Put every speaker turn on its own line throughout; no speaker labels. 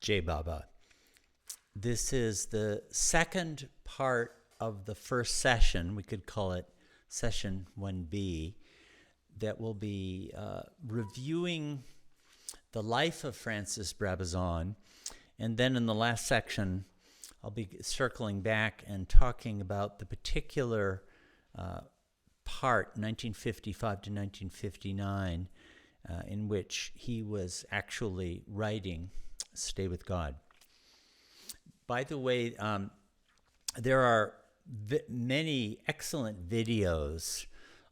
Jai Baba. This is the second part of the first session. We could call it session 1B, that will be reviewing the life of Francis Brabazon. And then in the last section, I'll be circling back and talking about the particular part, 1955 to 1959, in which he was actually writing Stay with God. By the way, there are many excellent videos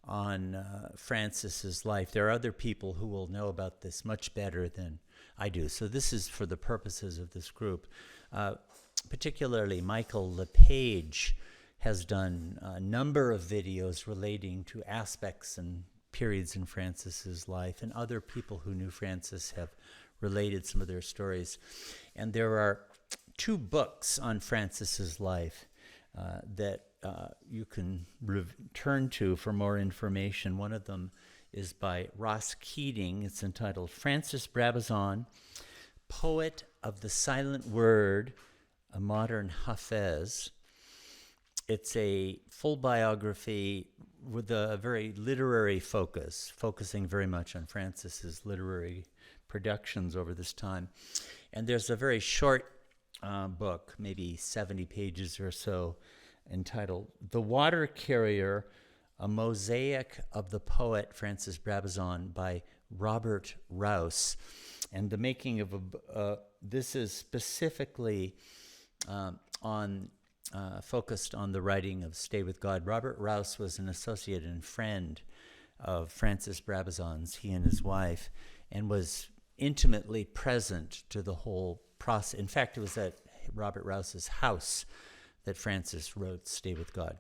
on Francis's life. There are other people who will know about this much better than I do. So this is for the purposes of this group. Particularly Michael LePage has done a number of videos relating to aspects and periods in Francis's life, and other people who knew Francis have related some of their stories. And there are two books on Francis's life that you can turn to for more information. One of them is by Ross Keating. It's entitled Francis Brabazon, Poet of the Silent Word, a Modern Hafez. It's a full biography with a very literary focus, focusing very much on Francis's literary productions over this time. And there's a very short book, maybe 70 pages or so, entitled The Water Carrier, a Mosaic of the Poet Francis Brabazon by Robert Rouse. And the making of this is specifically focused on the writing of Stay with God. Robert Rouse was an associate and friend of Francis Brabazon's, he and his wife, and was intimately present to the whole process. In fact, it was at Robert Rouse's house that Francis wrote Stay with God.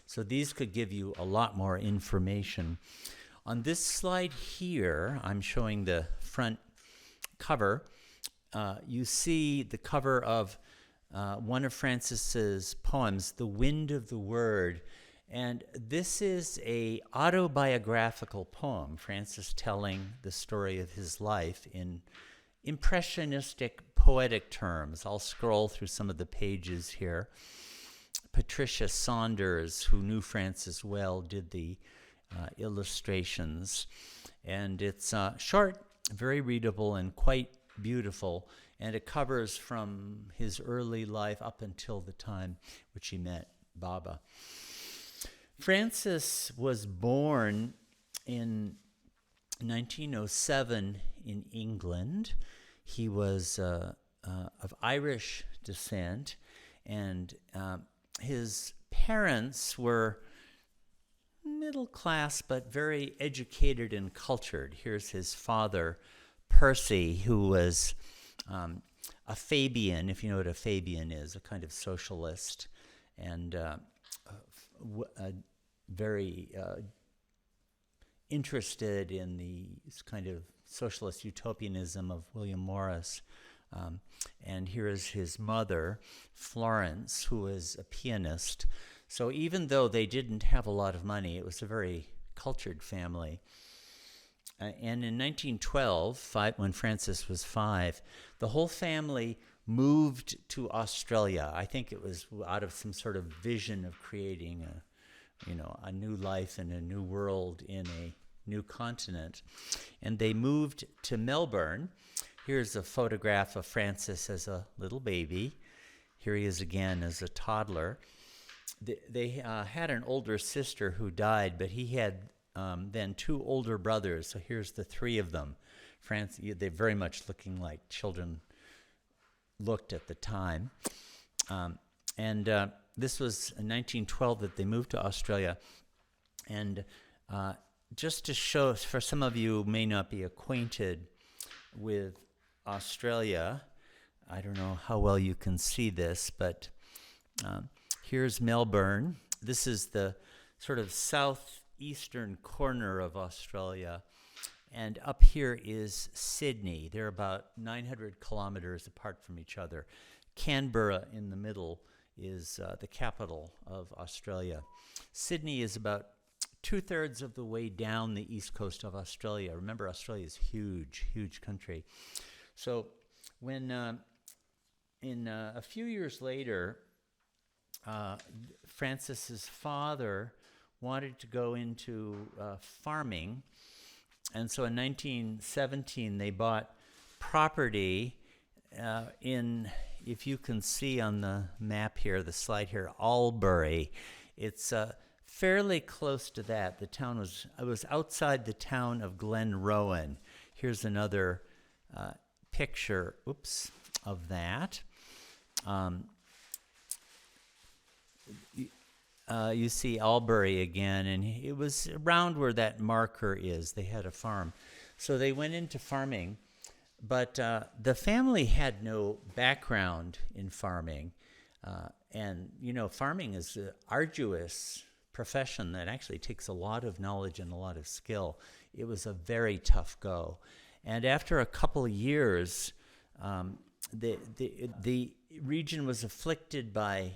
So these could give you a lot more information. On this slide here, I'm showing the front cover. You see the cover of one of Francis's poems, The Wind of the Word. And this is a autobiographical poem, Francis telling the story of his life in impressionistic poetic terms. I'll scroll through some of the pages here. Patricia Saunders, who knew Francis well, did the illustrations. And it's short, very readable, and quite beautiful. And it covers from his early life up until the time which he met Baba. Francis was born in 1907 in England. He was of Irish descent, and his parents were middle class but very educated and cultured. Here's his father, Percy, who was a Fabian, if you know what a Fabian is, a kind of socialist, and very interested in the kind of socialist utopianism of William Morris. And here is his mother, Florence, who was a pianist. So even though they didn't have a lot of money, it was a very cultured family. And in 1912, when Francis was 5, the whole family moved to Australia. I think it was out of some sort of vision of creating a new life and a new world in a new continent. And they moved to Melbourne. Here's a photograph of Francis as a little baby. Here he is again as a toddler. They had an older sister who died, but he had then two older brothers. So here's the three of them. They're very much looking like children looked at the time. This was in 1912 that they moved to Australia. And just to show, for some of you who may not be acquainted with Australia, I don't know how well you can see this, but here's Melbourne. This is the sort of southeastern corner of Australia. And up here is Sydney. They're about 900 kilometers apart from each other. Canberra in the middle is the capital of Australia. Sydney is about 2/3 of the way down the east coast of Australia. Remember, Australia is huge, huge country. So when a few years later, Francis's father wanted to go into farming, and so in 1917 they bought property in, if you can see on the map here, the slide here, Albury. It's fairly close to that. The town was outside the town of Glenrowan. Here's another picture, of that. You see Albury again, and it was around where that marker is. They had a farm. So they went into farming, but the family had no background in farming. And, farming is an arduous profession that actually takes a lot of knowledge and a lot of skill. It was a very tough go. And after a couple of years, the region was afflicted by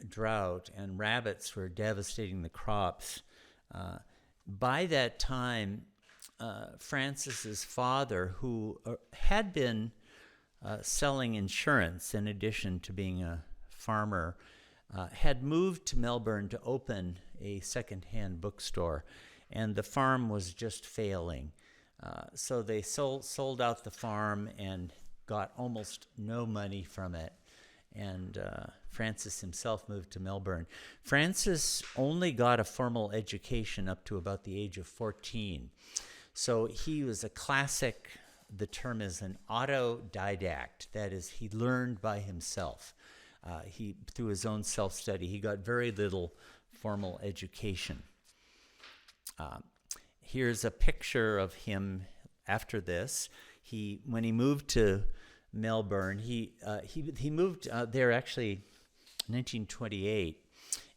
drought, and rabbits were devastating the crops. By that time, Francis's father, who had been selling insurance in addition to being a farmer, had moved to Melbourne to open a second-hand bookstore, and the farm was just failing. So they sold out the farm and got almost no money from it. And Francis himself moved to Melbourne. Francis only got a formal education up to about the age of 14. So he was a classic, the term is an autodidact. That is, he learned by himself. Through his own self-study, he got very little formal education. Here's a picture of him after this. When he moved to Melbourne, he moved there actually in 1928,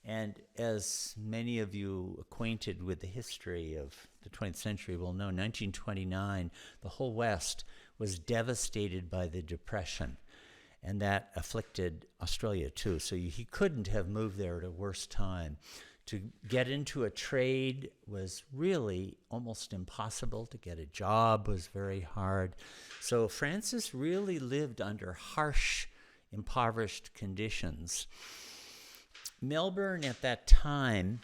and as many of you acquainted with the history of the 20th century will know, 1929, the whole West was devastated by the Depression, and that afflicted Australia too. So he couldn't have moved there at a worse time. To get into a trade was really almost impossible. To get a job was very hard. So Francis really lived under harsh, impoverished conditions. Melbourne at that time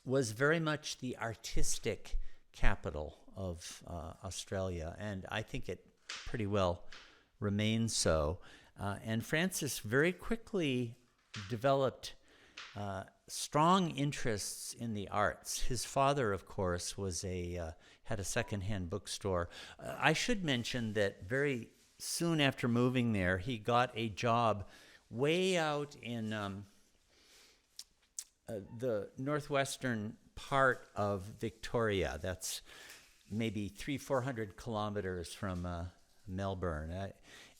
was very much the artistic capital of Australia, and I think it pretty well remains so. And Francis very quickly developed strong interests in the arts. His father, of course, had a secondhand bookstore. I should mention that very soon after moving there, he got a job way out in the northwestern part of Victoria. That's maybe 300-400 kilometers from Melbourne.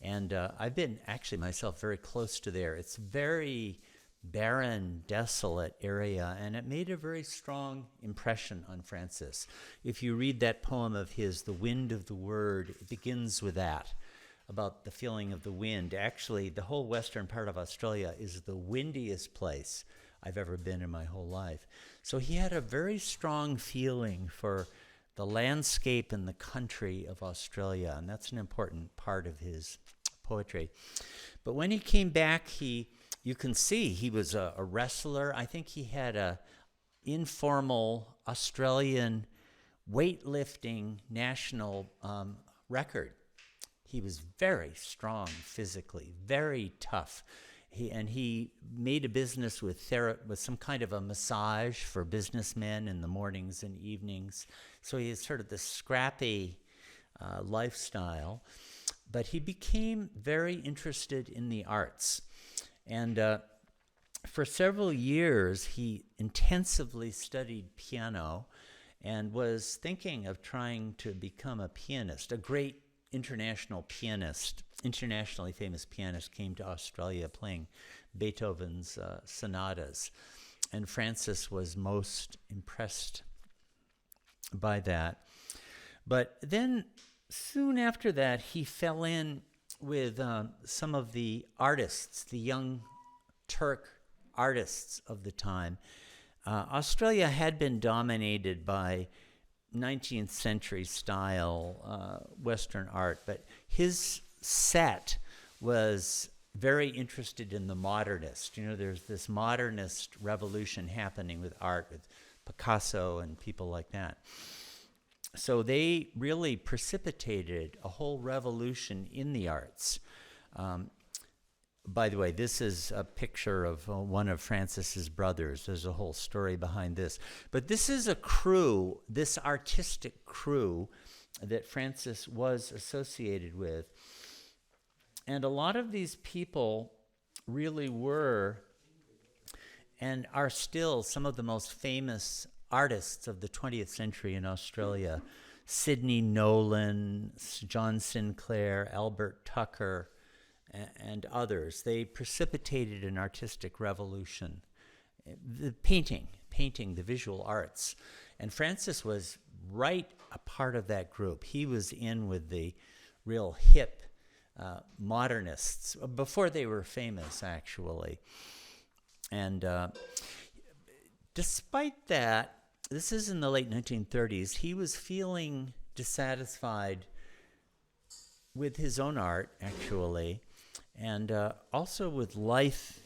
I've been actually myself very close to there. It's very barren, desolate area, and it made a very strong impression on Francis. If you read that poem of his, The Wind of the Word, it begins with that, about the feeling of the wind. Actually, the whole western part of Australia is the windiest place I've ever been in my whole life. So he had a very strong feeling for the landscape and the country of Australia, and that's an important part of his poetry. But when he came back, you can see he was a wrestler. I think he had a informal Australian weightlifting national record. He was very strong physically, very tough. He made a business with some kind of a massage for businessmen in the mornings and evenings. So he had sort of this scrappy lifestyle. But he became very interested in the arts. And for several years, he intensively studied piano and was thinking of trying to become a pianist. A great internationally famous pianist came to Australia playing Beethoven's sonatas. And Francis was most impressed by that. But then soon after that, he fell in with some of the artists, the young Turk artists of the time. Australia had been dominated by 19th century style Western art, but his set was very interested in the modernist. There's this modernist revolution happening with art, with Picasso and people like that. So they really precipitated a whole revolution in the arts. By the way, this is a picture of one of Francis's brothers. There's a whole story behind this. But this is a crew, this artistic crew that Francis was associated with. And a lot of these people really were and are still some of the most famous artists of the 20th century in Australia. Sidney Nolan, John Sinclair, Albert Tucker, and others. They precipitated an artistic revolution. The painting, the visual arts. And Francis was right a part of that group. He was in with the real hip modernists before they were famous, actually. And despite that, this is in the late 1930s, he was feeling dissatisfied with his own art, actually, and also with life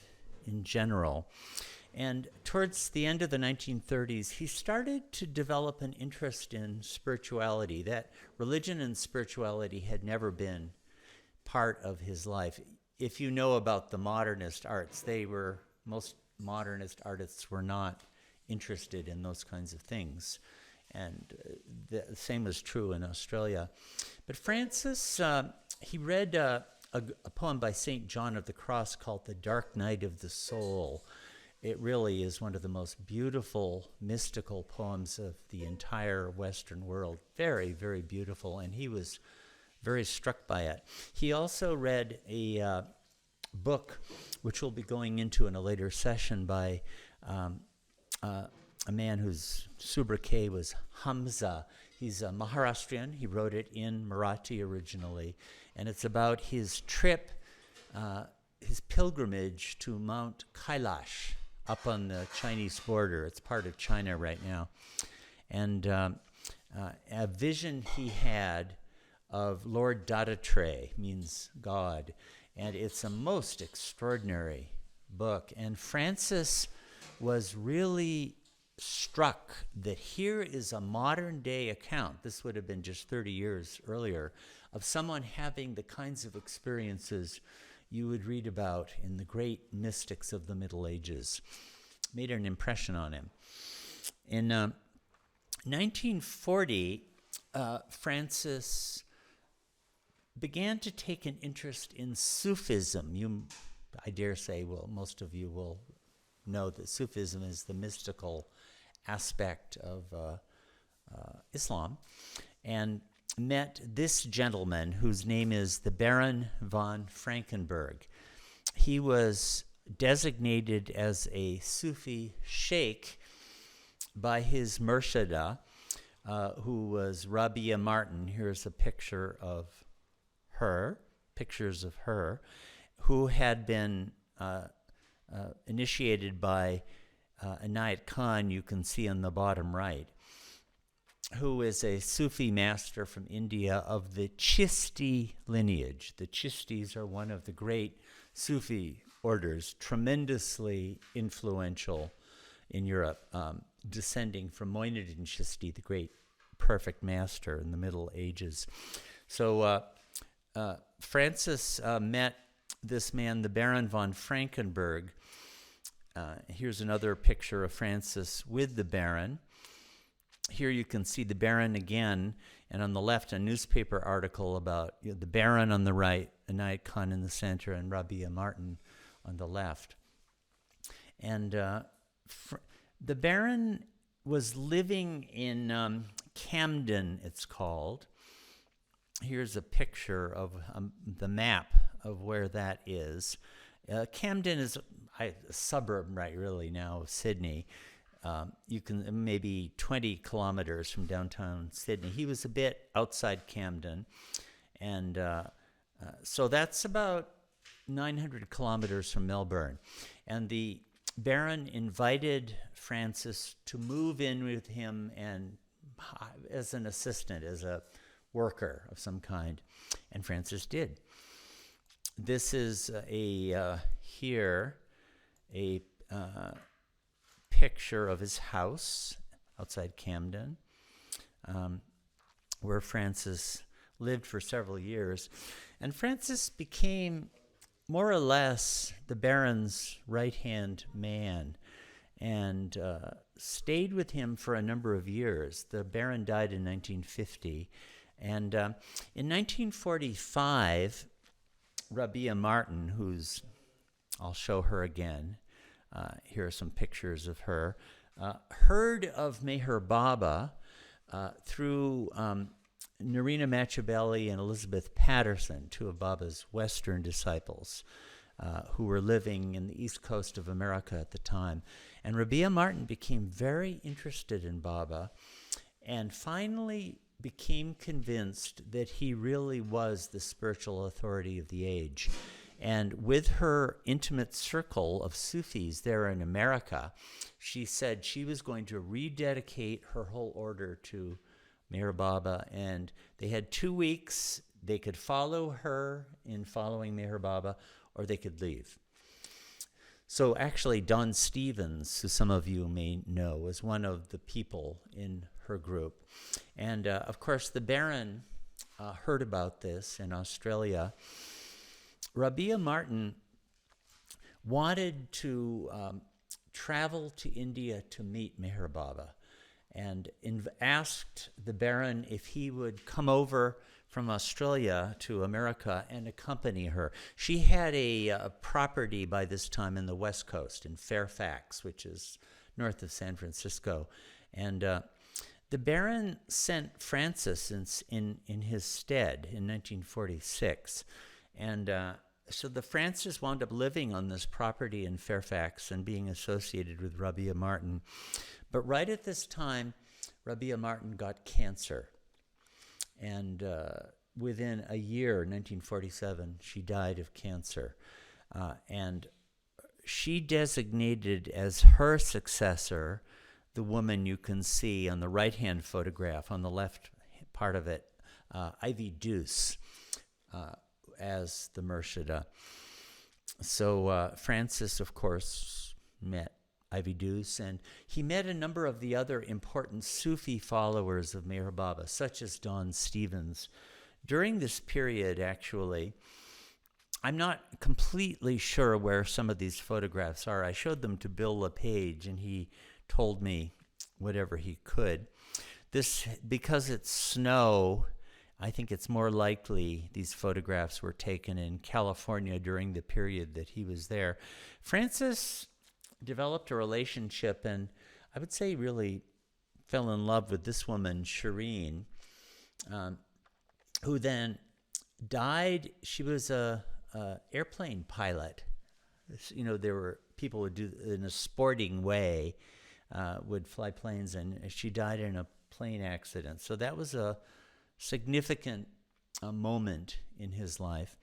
in general. And towards the end of the 1930s, he started to develop an interest in spirituality. That religion and spirituality had never been part of his life. If you know about the modernist arts, most modernist artists were not interested in those kinds of things. And the same was true in Australia. But Francis, he read a poem by St. John of the Cross called The Dark Night of the Soul. It really is one of the most beautiful mystical poems of the entire Western world. Very, very beautiful, and he was very struck by it. He also read a book, which we'll be going into in a later session, by a man whose sobriquet was Hamza. He's a Maharashtrian. He wrote it in Marathi originally, and it's about his trip, his pilgrimage to Mount Kailash up on the Chinese border. It's part of China right now. And a vision he had of Lord Dattatreya, means God, and it's a most extraordinary book. And Francis was really struck that here is a modern day account, this would have been just 30 years earlier, of someone having the kinds of experiences you would read about in the great mystics of the Middle Ages. Made an impression on him. In 1940, Francis began to take an interest in Sufism. I dare say, most of you will know that Sufism is the mystical aspect of Islam, and met this gentleman whose name is the Baron von Frankenberg. He was designated as a Sufi sheikh by his Murshida, who was Rabia Martin. Here's a picture of her, pictures of her, who had been initiated by Inayat Khan, you can see on the bottom right, who is a Sufi master from India of the Chishti lineage. The Chishtis are one of the great Sufi orders, tremendously influential in Europe, descending from Moinuddin Chishti, the great perfect master in the Middle Ages. So Francis met this man, the Baron von Frankenberg. Here's another picture of Francis with the Baron. Here you can see the Baron again, and on the left, a newspaper article about the Baron on the right, Inayat Khan in the center, and Rabia Martin on the left. And the Baron was living in Camden, it's called. Here's a picture of the map of where that is. Camden is a suburb, right, really now, of Sydney. You can maybe 20 kilometers from downtown Sydney. He was a bit outside Camden, and so that's about 900 kilometers from Melbourne. And the Baron invited Francis to move in with him and as an assistant, as a worker of some kind, and Francis did. This is here a picture of his house outside Camden, where Francis lived for several years. And Francis became more or less the Baron's right-hand man and stayed with him for a number of years. The Baron died in 1950. And in 1945, Rabia Martin, I'll show her again. Here are some pictures of her. Heard of Meherabad through Narina Machabelli and Elizabeth Patterson, two of Baba's Western disciples, who were living in the east coast of America at the time. And Rabia Martin became very interested in Baba and finally became convinced that he really was the spiritual authority of the age. And with her intimate circle of Sufis there in America, she said she was going to rededicate her whole order to Meher Baba, and they had 2 weeks. They could follow her in following Meher Baba, or they could leave. So actually, Don Stevens, who some of you may know, was one of the people in her group. And of course, the Baron heard about this in Australia. Rabia Martin wanted to travel to India to meet Meher Baba, and asked the Baron if he would come over from Australia to America and accompany her. She had a property by this time in the West Coast, in Fairfax, which is north of San Francisco. And the Baron sent Francis in his stead in 1946. And so the Francis wound up living on this property in Fairfax and being associated with Rabia Martin. But right at this time, Rabia Martin got cancer. And within a year, 1947, she died of cancer. And she designated as her successor the woman you can see on the right-hand photograph, on the left part of it, Ivy Deuce, as the Murshida. So Francis, of course, met Ivy Deuce, and he met a number of the other important Sufi followers of Meher Baba, such as Don Stevens. During this period, actually, I'm not completely sure where some of these photographs are. I showed them to Bill LePage, and he told me whatever he could. This, because it's snow, I think it's more likely these photographs were taken in California during the period that he was there. Francis developed a relationship, and I would say really fell in love with this woman, Shireen, who then died. She was a airplane pilot. You know, there were people would do in a sporting way, would fly planes, and she died in a plane accident. So that was a significant moment in his life.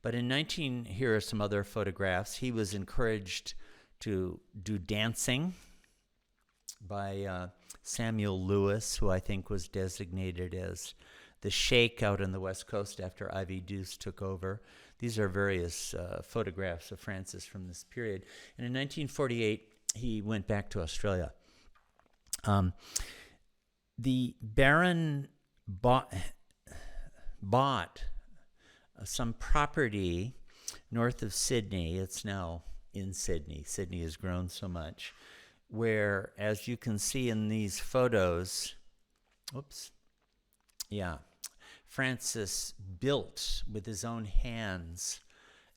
But here are some other photographs. He was encouraged to do dancing by Samuel Lewis, who I think was designated as the sheikh out on the West Coast after Ivy Deuce took over. These are various photographs of Francis from this period. And in 1948, he went back to Australia. The Baron bought some property north of Sydney. It's now in Sydney. Sydney has grown so much, where, as you can see in these photos, Francis built with his own hands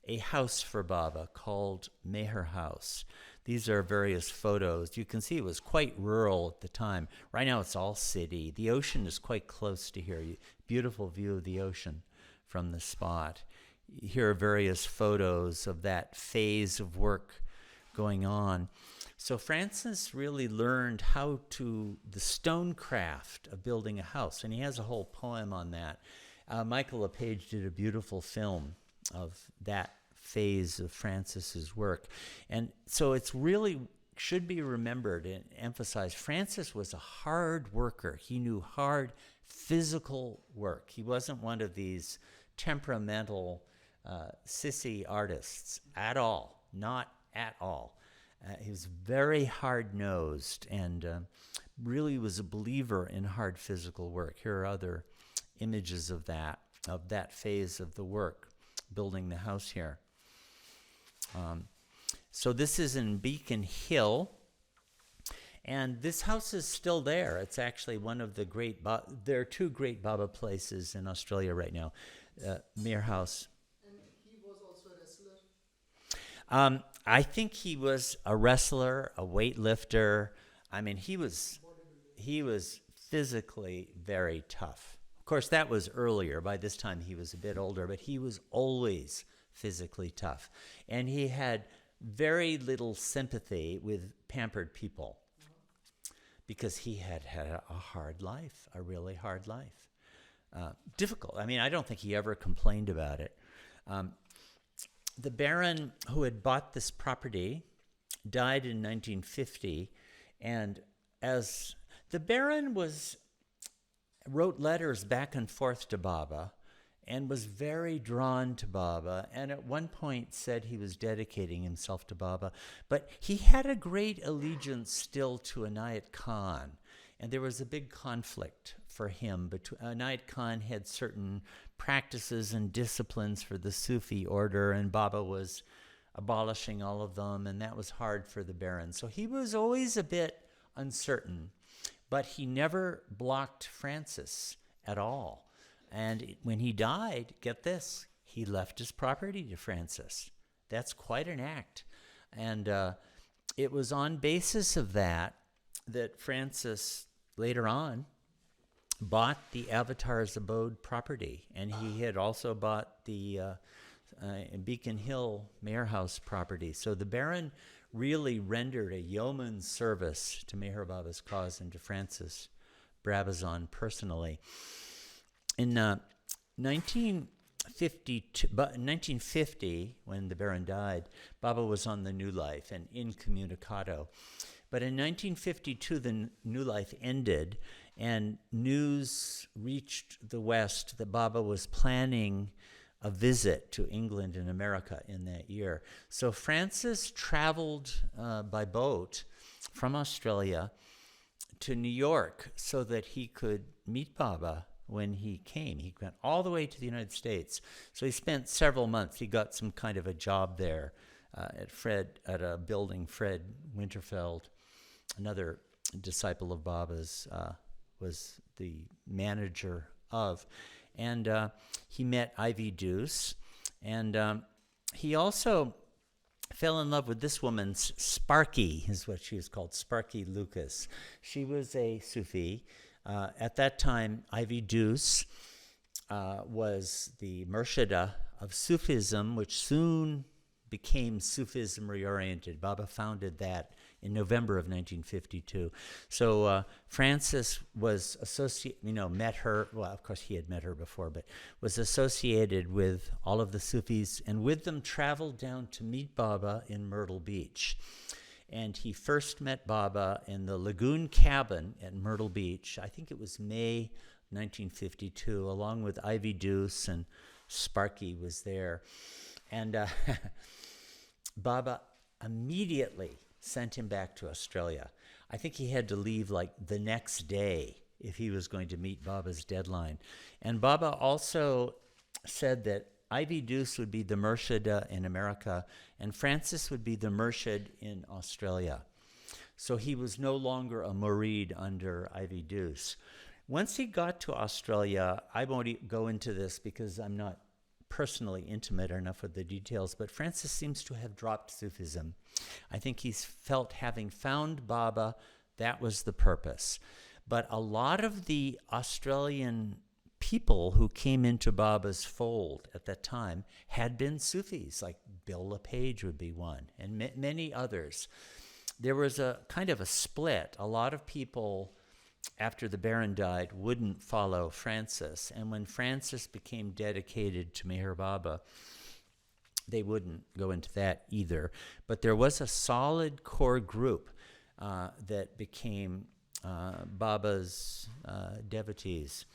a house for Baba called Meher House. These are various photos. You can see it was quite rural at the time. Right now it's all city. The ocean is quite close to here. Beautiful view of the ocean from the spot. Here are various photos of that phase of work going on. So Francis really learned the stonecraft of building a house, and he has a whole poem on that. Michael LePage did a beautiful film of that phase of Francis's work. And so it's really should be remembered and emphasized. Francis was a hard worker. He knew hard physical work. He wasn't one of these temperamental sissy artists at all, not at all. He was very hard-nosed and really was a believer in hard physical work. Here are other images of that phase of the work, building the house here. So this is in Beacon Hill, and this house is still there. It's actually one of the great, there are two great Baba places in Australia right now, Mere House.
And he was also a wrestler?
I think he was a wrestler, a weightlifter. I mean, he was physically very tough. Of course, that was earlier. By this time, he was a bit older, but he was always physically tough. And he had very little sympathy with pampered people because he had had a hard life, a really hard life. Difficult. I mean, I don't think he ever complained about it. The Baron who had bought this property died in 1950, and as the Baron wrote letters back and forth to Baba and was very drawn to Baba, and at one point said he was dedicating himself to Baba, but he had a great allegiance still to Inayat Khan, and there was a big conflict for him. Inayat Khan had certain practices and disciplines for the Sufi order, and Baba was abolishing all of them, and that was hard for the Baron. So he was always a bit uncertain, but he never blocked Francis at all. And when he died, get this, he left his property to Francis. That's quite an act. And it was on basis of that Francis later on bought the Avatar's Abode property. And he had also bought the Beacon Hill Mayor House property. So the Baron really rendered a yeoman's service to Meher Baba's cause and to Francis Brabazon personally. In 1950, when the Baron died, Baba was on the New Life and incommunicado. But in 1952, the New Life ended, and news reached the West that Baba was planning a visit to England and America in that year. So Francis traveled by boat from Australia to New York so that he could meet Baba when he came. He went all the way to the United States. So he spent several months. He got some kind of a job there at a building Fred Winterfeld, another disciple of Baba's, was the manager of. And he met Ivy Deuce. And he also fell in love with this woman, Sparky, is what she was called, Sparky Lucas. She was a Sufi. At that time, Ivy Deuce was the Murshida of Sufism, which soon became Sufism reoriented. Baba founded that in November of 1952. So Francis was met her, well, of course he had met her before, but was associated with all of the Sufis, and with them traveled down to meet Baba in Myrtle Beach. And he first met Baba in the Lagoon Cabin at Myrtle Beach. I think it was May 1952, along with Ivy Deuce, and Sparky was there. And Baba immediately sent him back to Australia. I think he had to leave like the next day if he was going to meet Baba's deadline. And Baba also said that Ivy Deuce would be the Murshida in America, and Francis would be the Murshid in Australia. So he was no longer a murid under Ivy Deuce. Once he got to Australia, I won't go into this because I'm not personally intimate enough with the details, but Francis seems to have dropped Sufism. I think he's felt, having found Baba, that was the purpose. But a lot of the Australian people who came into Baba's fold at that time had been Sufis, like Bill LePage would be one, and many others. There was a kind of a split. A lot of people, after the Baron died, wouldn't follow Francis, and when Francis became dedicated to Meher Baba, they wouldn't go into that either. But there was a solid core group that became Baba's devotees.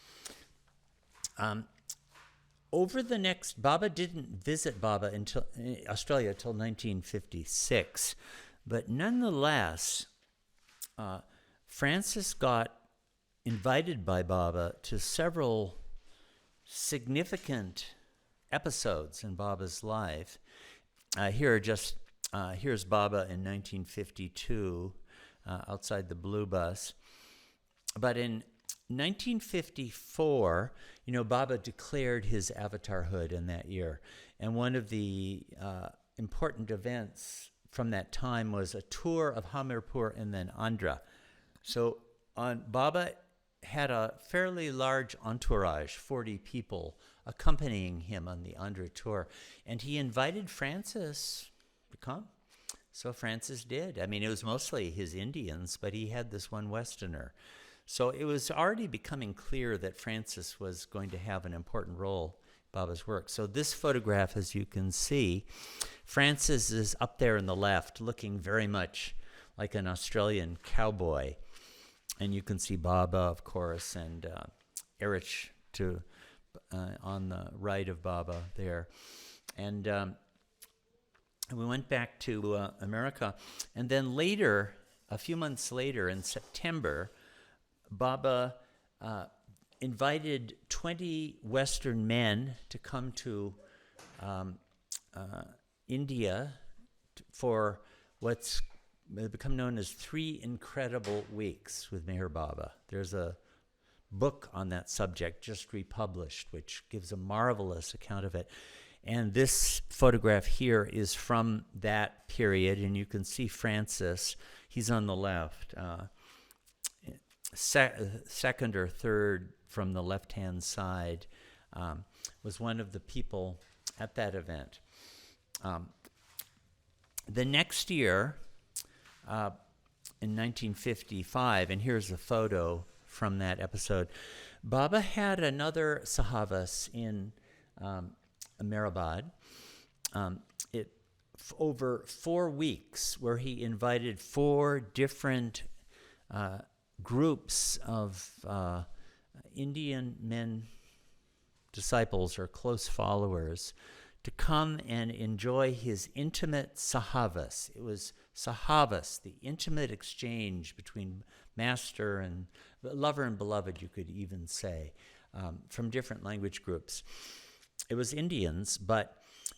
over the next, Baba didn't visit Australia until 1956, but nonetheless, Francis got invited by Baba to several significant episodes in Baba's life. Here's Baba in 1952 outside the Blue Bus. But in 1954, Baba declared his Avatarhood in that year. And one of the important events from that time was a tour of Hamirpur and then Andhra. So Baba had a fairly large entourage, 40 people accompanying him on the Andhra tour. And he invited Francis to come. So Francis did. I mean, it was mostly his Indians, but he had this one Westerner. So it was already becoming clear that Francis was going to have an important role in Baba's work. So this photograph, as you can see, Francis is up there in the left, looking very much like an Australian cowboy. And you can see Baba, of course, and Erich on the right of Baba there. And we went back to America. And then later, a few months later, in September, Baba invited 20 Western men to come to India for what's become known as 3 Incredible Weeks with Meher Baba. There's a book on that subject just republished, which gives a marvelous account of it. And this photograph here is from that period, and you can see Francis. He's on the left. Second or third from the left-hand side was one of the people at that event. The next year, in 1955, and here's a photo from that episode, Baba had another Sahavas in Meherabad over 4 weeks, where he invited 4 different groups of Indian men, disciples or close followers, to come and enjoy his intimate Sahavas. It was Sahavas, the intimate exchange between master and lover and beloved, you could even say, from different language groups. It was Indians, but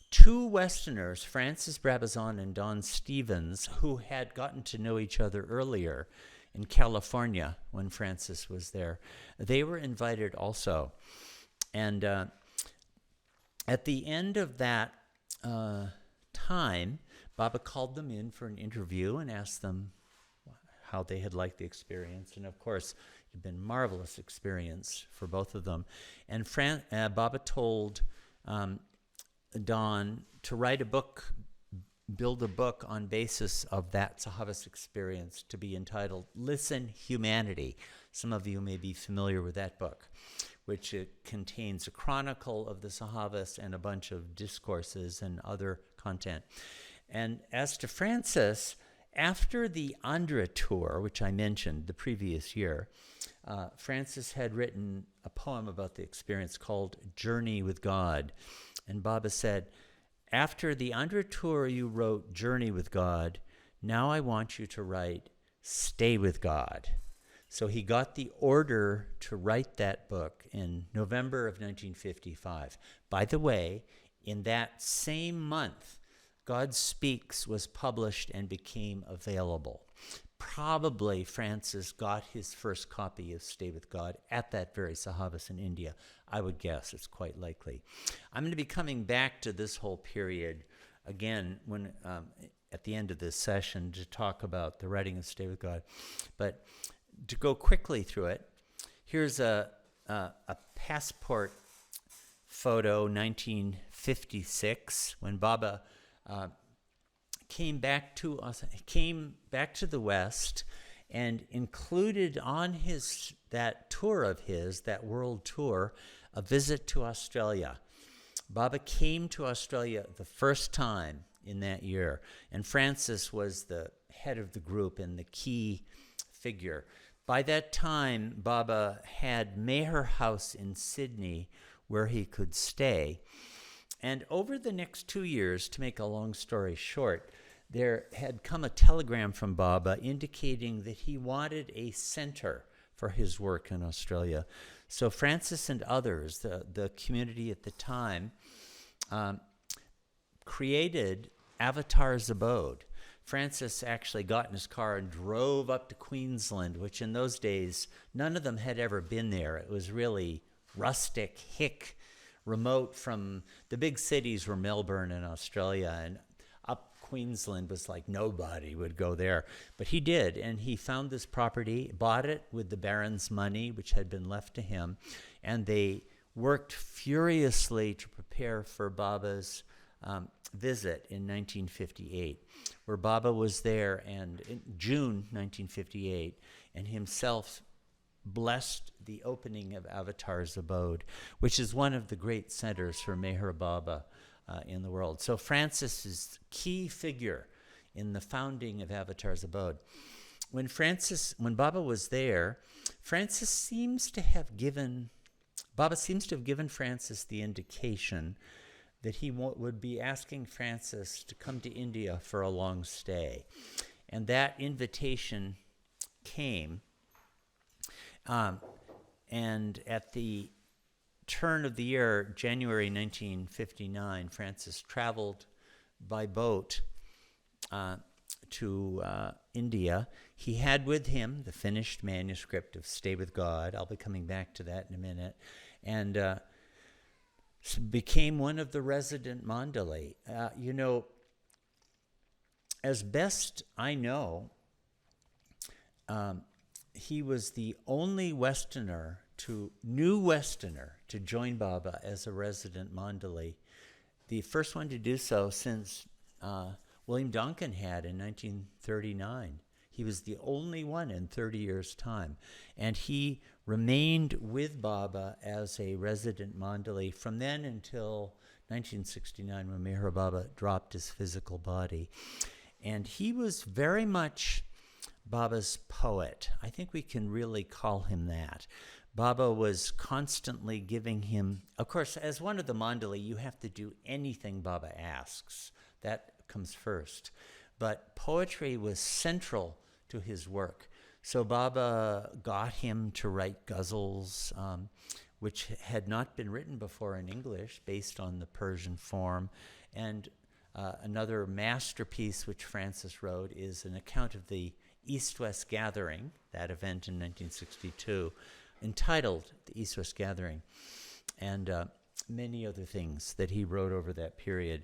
2 Westerners, Francis Brabazon and Don Stevens, who had gotten to know each other earlier in California when Francis was there, they were invited also. And at the end of that time, Baba called them in for an interview and asked them how they had liked the experience. And of course, it had been a marvelous experience for both of them. And Baba told Don to write a book, build a book on basis of that Sahavas experience, to be entitled Listen, Humanity. Some of you may be familiar with that book, which contains a chronicle of the Sahavas and a bunch of discourses and other content. And as to Francis, after the Andhra tour, which I mentioned the previous year, Francis had written a poem about the experience called Journey with God. And Baba said, after the Andhra tour you wrote Journey with God, now I want you to write Stay with God. So he got the order to write that book in November of 1955. By the way, in that same month, God Speaks was published and became available. Probably Francis got his first copy of Stay with God at that very Sahavas in India. I would guess it's quite likely. I'm going to be coming back to this whole period again when at the end of this session to talk about the writing of Stay with God. But to go quickly through it, here's a passport photo, 1956, when Baba came back to the West, and included on that tour of his, that world tour, a visit to Australia. Baba came to Australia the first time in that year, and Francis was the head of the group and the key figure. By that time, Baba had Meher House in Sydney, where he could stay. And over the next 2 years, to make a long story short, there had come a telegram from Baba indicating that he wanted a center for his work in Australia. So Francis and others, the community at the time, created Avatar's Abode. Francis actually got in his car and drove up to Queensland, which in those days, none of them had ever been there. It was really rustic, hick, remote from the big cities were Melbourne and Australia, and up Queensland was like nobody would go there. But he did, and he found this property, bought it with the Baron's money, which had been left to him, and they worked furiously to prepare for Baba's visit in 1958, where Baba was there and in June 1958, and himself blessed the opening of Avatar's Abode, which is one of the great centers for Meherabad in the world. So Francis is key figure in the founding of Avatar's Abode. When Baba was there, Baba seems to have given Francis the indication that he would be asking Francis to come to India for a long stay. And that invitation came. And at the turn of the year, January 1959, Francis traveled by boat to India. He had with him the finished manuscript of Stay with God. I'll be coming back to that in a minute. And became one of the resident Mandalay. As best I know, he was the only new Westerner to join Baba as a resident Mandalay. The first one to do so since William Donkin had in 1939. He was the only one in 30 years' time. And he remained with Baba as a resident Mandalay from then until 1969, when Meherabad dropped his physical body. And he was very much Baba's poet. I think we can really call him that. Baba was constantly giving him, of course, as one of the Mandalay, you have to do anything Baba asks. That comes first. But poetry was central to his work. So Baba got him to write ghazals, which had not been written before in English, based on the Persian form. And another masterpiece which Francis wrote is an account of the East-West Gathering, that event in 1962, entitled The East-West Gathering, and many other things that he wrote over that period.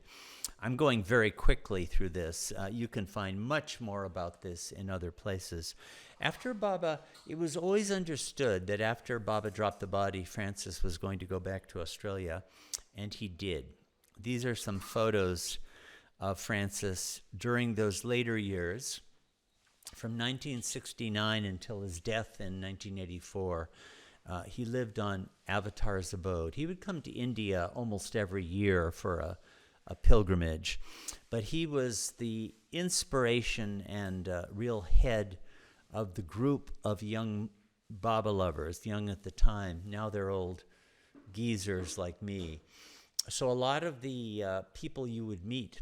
I'm going very quickly through this. You can find much more about this in other places. After Baba, it was always understood that after Baba dropped the body, Francis was going to go back to Australia, and he did. These are some photos of Francis during those later years. From 1969 until his death in 1984, he lived on Avatar's Abode. He would come to India almost every year for a pilgrimage, but he was the inspiration and real head of the group of young Baba lovers, young at the time. Now they're old geezers like me. So a lot of the people you would meet,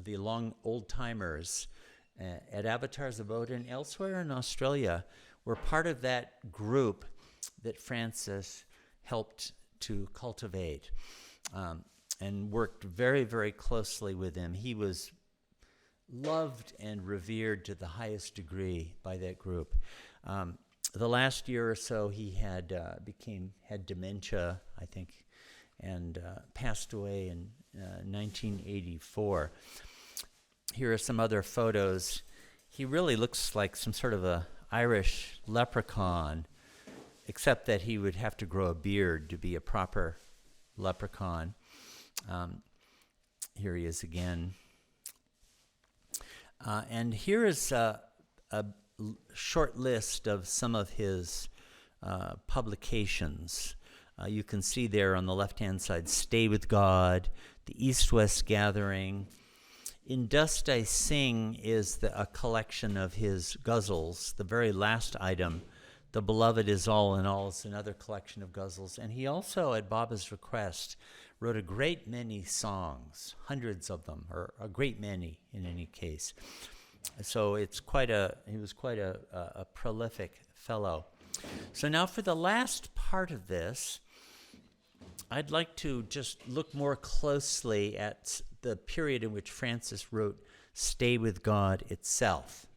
the long old-timers, at Avatar's Abode and elsewhere in Australia, were part of that group that Francis helped to cultivate and worked very, very closely with him. He was loved and revered to the highest degree by that group. The last year or so, he had dementia, I think, and passed away in 1984. Here are some other photos. He really looks like some sort of a Irish leprechaun, except that he would have to grow a beard to be a proper leprechaun. Here he is again. And here is a short list of some of his publications. You can see there on the left-hand side, Stay with God, The East-West Gathering. In Dust I Sing is a collection of his ghazals. The very last item, The Beloved is All in All is another collection of ghazals. And he also, at Baba's request, wrote a great many songs, hundreds of them, or a great many in any case. So he was quite a prolific fellow. So now for the last part of this, I'd like to just look more closely at the period in which Francis wrote Stay with God itself.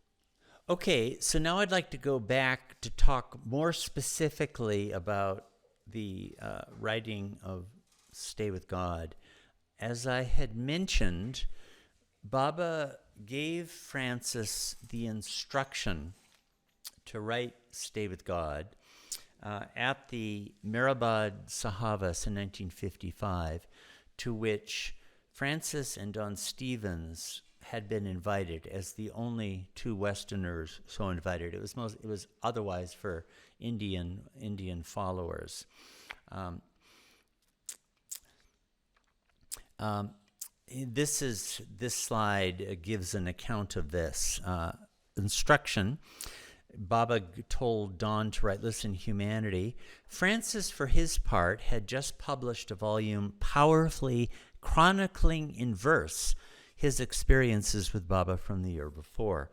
Okay, so now I'd like to go back to talk more specifically about the writing of Stay with God. As I had mentioned, Baba gave Francis the instruction to write Stay with God at the Meherabad Sahavas in 1955, to which Francis and Don Stevens had been invited as the only two Westerners so invited. It was otherwise for Indian followers. This slide gives an account of this instruction. Baba told Don to write Listen Humanity. Francis, for his part, had just published a volume powerfully chronicling in verse his experiences with Baba from the year before.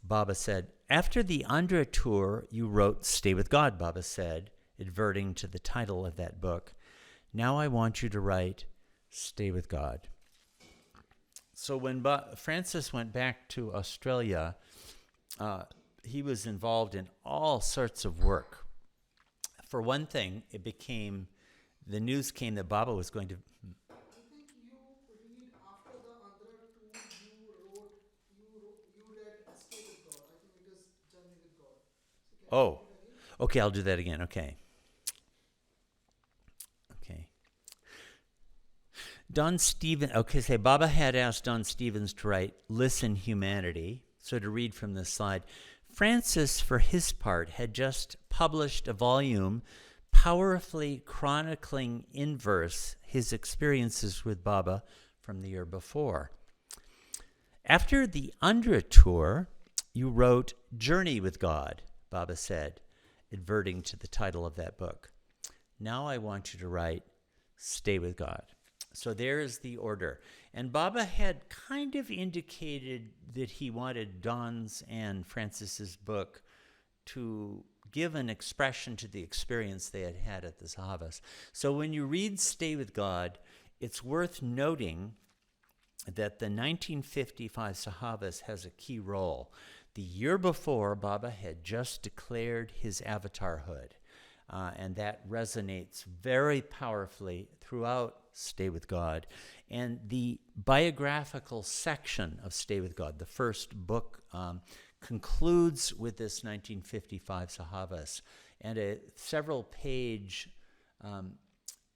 Baba said, after the Andhra tour, you wrote Stay with God, Baba said, adverting to the title of that book. Now I want you to write Stay with God. So when Francis went back to Australia, he was involved in all sorts of work. For one thing, the news came that Baba was going to...
I think you read after the Andhra tour, you read Stay with God. I think it is Journey with God. So can you read it again?
Okay, I'll do that again. Okay. Baba had asked Don Stevens to write Listen Humanity. So to read from this slide, Francis, for his part, had just published a volume powerfully chronicling in verse his experiences with Baba from the year before. After the Andhra tour, you wrote Journey with God, Baba said, adverting to the title of that book. Now I want you to write Stay with God. So there is the order. And Baba had kind of indicated that he wanted Don's and Francis's book to give an expression to the experience they had had at the Sahavas. So when you read Stay with God, it's worth noting that the 1955 Sahavas has a key role. The year before, Baba had just declared his Avatarhood. And that resonates very powerfully throughout Stay with God. And the biographical section of Stay with God, the first book, concludes with this 1955 Sahavas and a several-page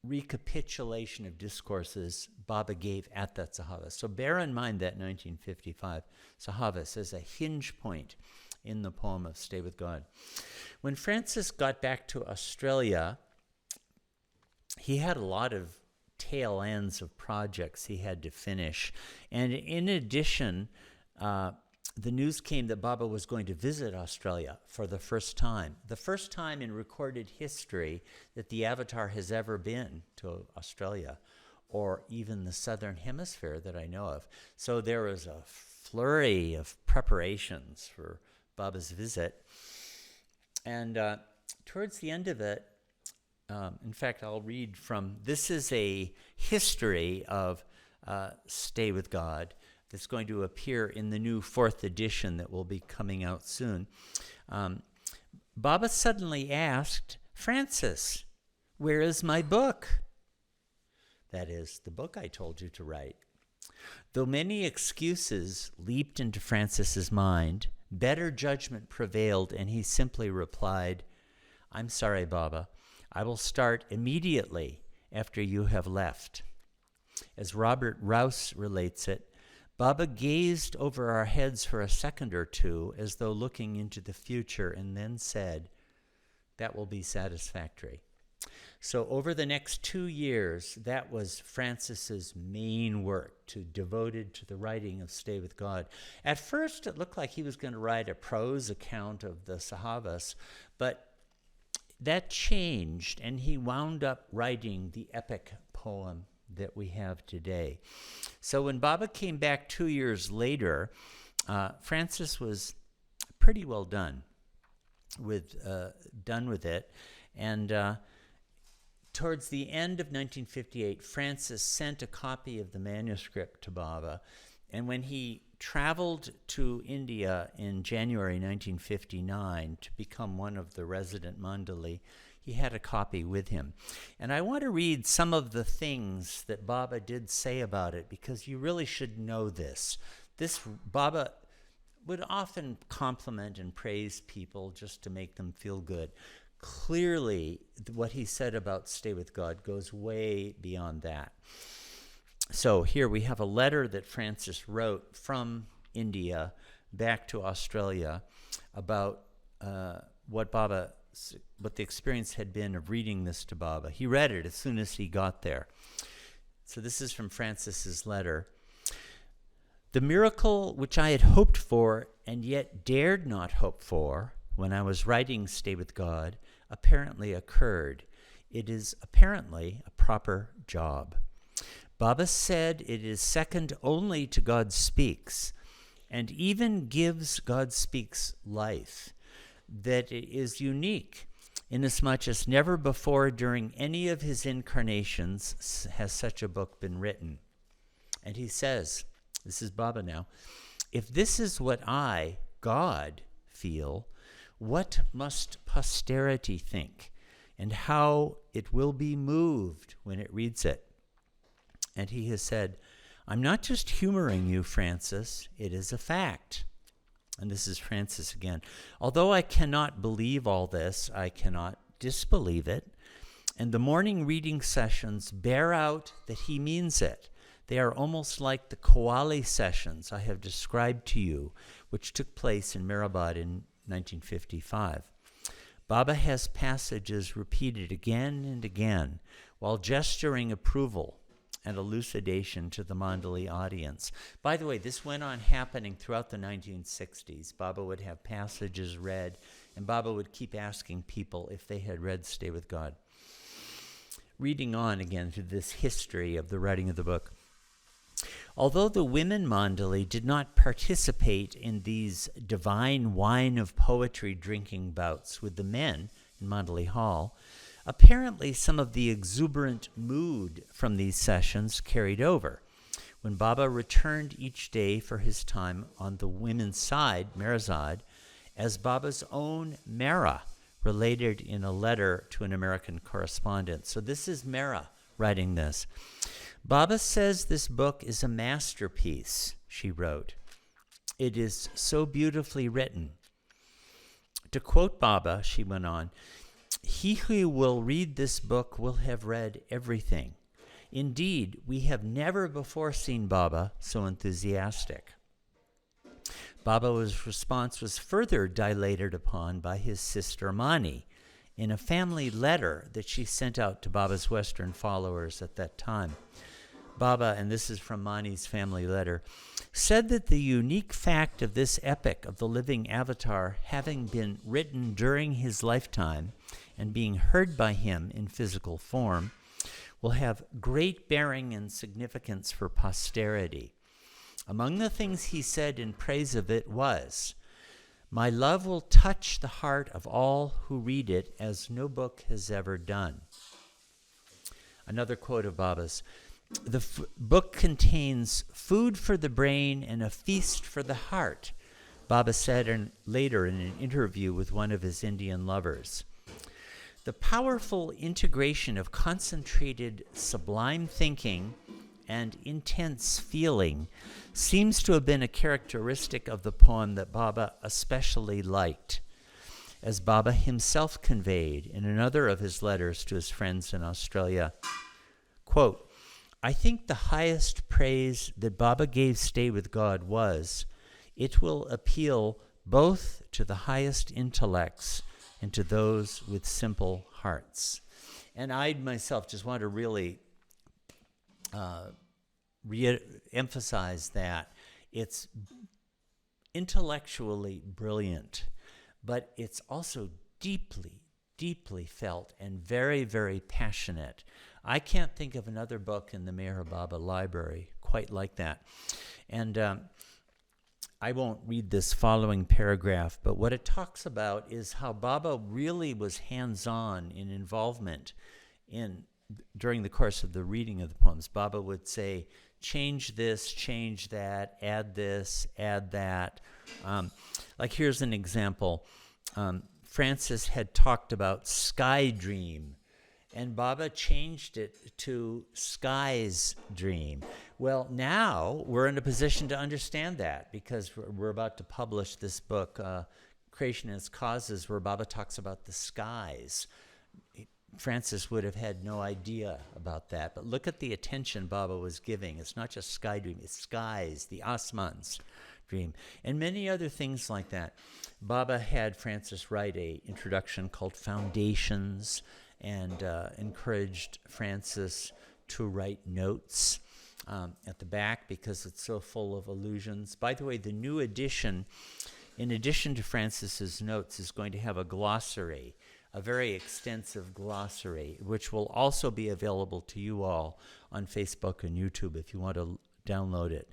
recapitulation of discourses Baba gave at that Sahavas. So bear in mind that 1955 Sahavas as a hinge point in the poem of Stay with God. When Francis got back to Australia, he had a lot of tail ends of projects he had to finish. And in addition, the news came that Baba was going to visit Australia for the first time in recorded history that the Avatar has ever been to Australia, or even the Southern Hemisphere that I know of. So there was a flurry of preparations for Baba's visit. And towards the end of it, in fact, I'll read from, this is a history of Stay with God that's going to appear in the new 4th edition that will be coming out soon. Baba suddenly asked, Francis, where is my book? That is, the book I told you to write. Though many excuses leaped into Francis's mind, better judgment prevailed, and he simply replied, I'm sorry, Baba. I will start immediately after you have left. As Robert Rouse relates it, Baba gazed over our heads for a second or two as though looking into the future and then said, that will be satisfactory. So over the next 2 years, that was Francis's main work, devoted to the writing of Stay with God. At first, it looked like he was going to write a prose account of the Sahavas, but that changed, and he wound up writing the epic poem that we have today. So when Baba came back 2 years later, Francis was pretty well done with it, and towards the end of 1958, Francis sent a copy of the manuscript to Baba, and when he traveled to India in January 1959 to become one of the resident Mandali, he had a copy with him. And I want to read some of the things that Baba did say about it, because you really should know this. Baba would often compliment and praise people just to make them feel good. Clearly, what he said about Stay with God goes way beyond that. So here we have a letter that Francis wrote from India back to Australia about what the experience had been of reading this to Baba. He read it as soon as he got there. So this is from Francis's letter. The miracle which I had hoped for and yet dared not hope for when I was writing Stay with God apparently occurred. It is apparently a proper job. Baba said it is second only to God Speaks, and even gives God Speaks life, that it is unique, inasmuch as never before during any of his incarnations has such a book been written. And he says, this is Baba now, if this is what I, God, feel, what must posterity think, and how it will be moved when it reads it? And he has said, I'm not just humoring you, Francis, it is a fact. And this is Francis again. Although I cannot believe all this, I cannot disbelieve it. And the morning reading sessions bear out that he means it. They are almost like the Qawwali sessions I have described to you, which took place in Meherabad in 1955. Baba has passages repeated again and again while gesturing approval and elucidation to the Mandali audience. By the way, this went on happening throughout the 1960s. Baba would have passages read, and Baba would keep asking people if they had read Stay with God. Reading on again to this history of the writing of the book. Although the women Mandali did not participate in these divine wine of poetry drinking bouts with the men in Mandali Hall, apparently some of the exuberant mood from these sessions carried over. When Baba returned each day for his time on the women's side, Meherabad, as Baba's own Mera related in a letter to an American correspondent. So this is Mera writing this. Baba says this book is a masterpiece, she wrote. It is so beautifully written. To quote Baba, she went on, he who will read this book will have read everything. Indeed, we have never before seen Baba so enthusiastic. Baba's response was further dilated upon by his sister Mani in a family letter that she sent out to Baba's Western followers at that time. Baba, and this is from Mani's family letter, said that the unique fact of this epic of the living avatar having been written during his lifetime and being heard by him in physical form will have great bearing and significance for posterity. Among the things he said in praise of it was, my love will touch the heart of all who read it as no book has ever done. Another quote of Baba's, the book contains food for the brain and a feast for the heart, Baba said later in an interview with one of his Indian lovers. The powerful integration of concentrated, sublime thinking and intense feeling seems to have been a characteristic of the poem that Baba especially liked, as Baba himself conveyed in another of his letters to his friends in Australia. Quote, I think the highest praise that Baba gave Stay with God was, it will appeal both to the highest intellects and to those with simple hearts. And I myself just want to really emphasize that it's intellectually brilliant, but it's also deeply, deeply felt and very, very passionate. I can't think of another book in the Meherabad library quite like that. And I won't read this following paragraph, but what it talks about is how Baba really was hands-on in involvement during the course of the reading of the poems. Baba would say, change this, change that, add this, add that. Like here's an example. Francis had talked about sky dream, and Baba changed it to sky's dream. Well, now we're in a position to understand that because we're about to publish this book, Creation and Its Causes, where Baba talks about the skies. Francis would have had no idea about that, but look at the attention Baba was giving. It's not just sky dream, it's skies, the Asmans dream, and many other things like that. Baba had Francis write an introduction called Foundations, and encouraged Francis to write notes at the back because it's so full of allusions. By the way, the new edition, in addition to Francis's notes, is going to have a glossary, a very extensive glossary, which will also be available to you all on Facebook and YouTube if you want to download it.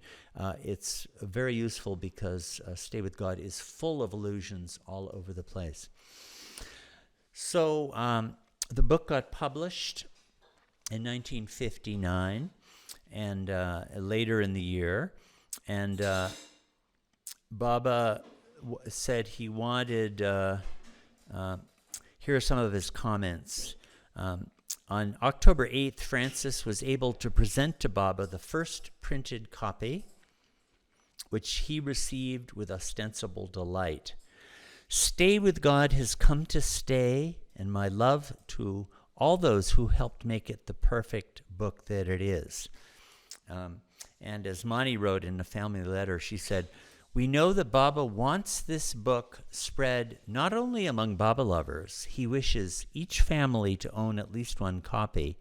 It's very useful because Stay With God is full of allusions all over the place. So the book got published in 1959 and later in the year, and Baba said he wanted, here are some of his comments. On October 8th, Francis was able to present to Baba the first printed copy, which he received with ostensible delight. Stay With God has come to stay, and my love to all those who helped make it the perfect book that it is. And as Mani wrote in a family letter, she said, we know that Baba wants this book spread not only among Baba lovers, he wishes each family to own at least one copy,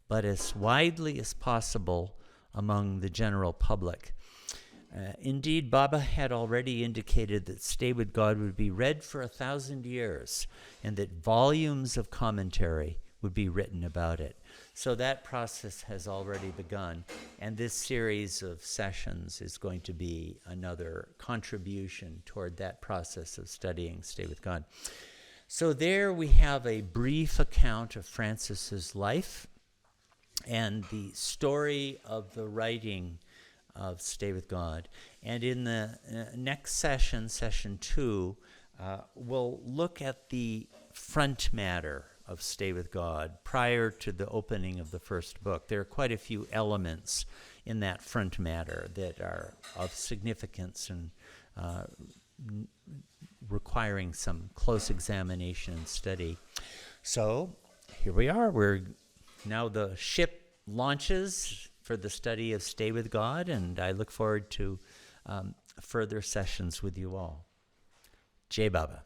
but as widely as possible among the general public. Indeed, Baba had already indicated that Stay With God would be read for 1,000 years and that volumes of commentary would be written about it. So that process has already begun, and this series of sessions is going to be another contribution toward that process of studying Stay With God. So there we have a brief account of Francis's life and the story of the writing of Stay With God. And in the next session, session 2, we'll look at the front matter of Stay With God prior to the opening of the first book. There are quite a few elements in that front matter that are of significance and requiring some close examination and study. So here we are. Now the ship launches for the study of Stay With God, and I look forward to further sessions with you all. Jai Baba.